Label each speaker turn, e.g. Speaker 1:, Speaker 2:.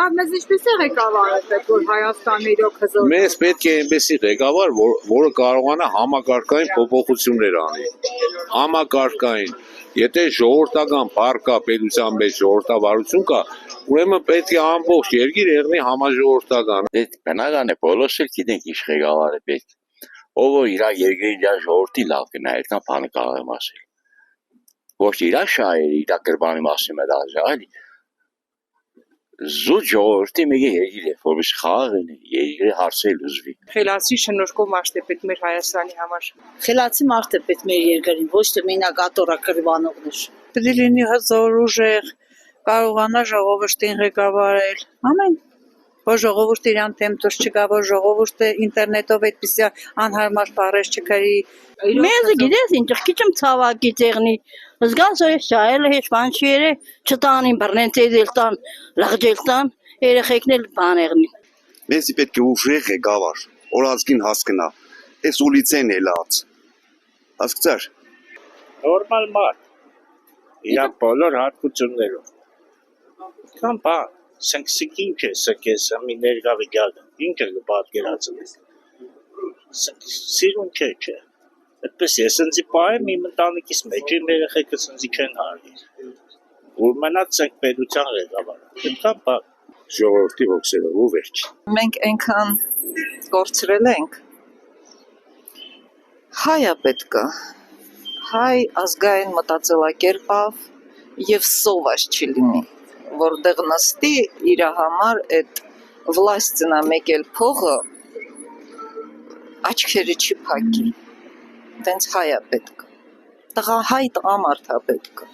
Speaker 1: Լավ, մեզ ինչպեսի ղեկավար է պետք, որ Հայաստանը իրոք հզոր։
Speaker 2: Մեզ պետք է այնպեսի ղեկավար, որը կարողանա համակարգային փոփոխություններ անի։ Համակարգային։ Եթե ժողովրդական բառ կա պետության մեջ, ժողովրդավարություն կա, ուրեմն պետք է ամբողջ երկիր եղնի համաժողովրդական։
Speaker 3: Բնական է, բոլորս էլ գիտենք ինչ ղեկավար է պետք։ Ով որ իր երկրի իր ժողովրդի լավ կնա, այդքան բանը կարող եմ ասել։ Ոչ իր շահերի, իր գրբանի մասին էլ այլ զուտ ժողովրդի մեկ երկիր է, որպես խաղ լինի, երկրի հարցը լուծվի։
Speaker 1: Խելացի շնորհքով մարդ է պետք մեր Հայաստանի համար։
Speaker 4: Խելացի մարդ է պետք մեր երկրին, ոչ թե մենակ ատորա կրվանողներ։
Speaker 1: Պետք է լինի հզոր, ուժեղ, կարողանա ժողովրդին ղեկավարել։ Ամեն որ ժողովուրդը իրան դեմ դուրս չգա, որ ժողովուրդը ինտերնետով այդպիսի անհարմար բառեր չգրի։
Speaker 4: Մեզ գիտես ինչ քիչմ ցավակի ցեղնի զգաս է շայել հեչ բան չի երե չտանին բռնեցելտան լաղջելտան երեխեքն էլ բան եղնի
Speaker 5: Մեզ պետք է ուժեղ ղեկավար որ ազգին հասկնա այս ուլիցեն էլած հասկացար
Speaker 6: նորմալ մարդ իր բոլոր հատկություններով կամ բա սնքսիկին չէ սկես մի ներգավիգալը ինքը պատկերացնում սիրուն չէ այդպես ես ինձ պահեմ իմ ընտանիքիս մեջ իմ երեխեքը ինձ չեն հարի որ մնաց ենք պետության ղեկավարը այդքան բա
Speaker 2: Ժողովրդի հոգսերով ու վերջ։
Speaker 7: Մենք այնքան կորցրել ենք հայա պետքա հայ ազգային մտածելակերպավ եւ սոված չլինի որտեղ նստի իր համար այդ վլաստինա մեկել փողը աչքերը չի փակի տենց հայա պետք տղա հայ տղամարդ է պետք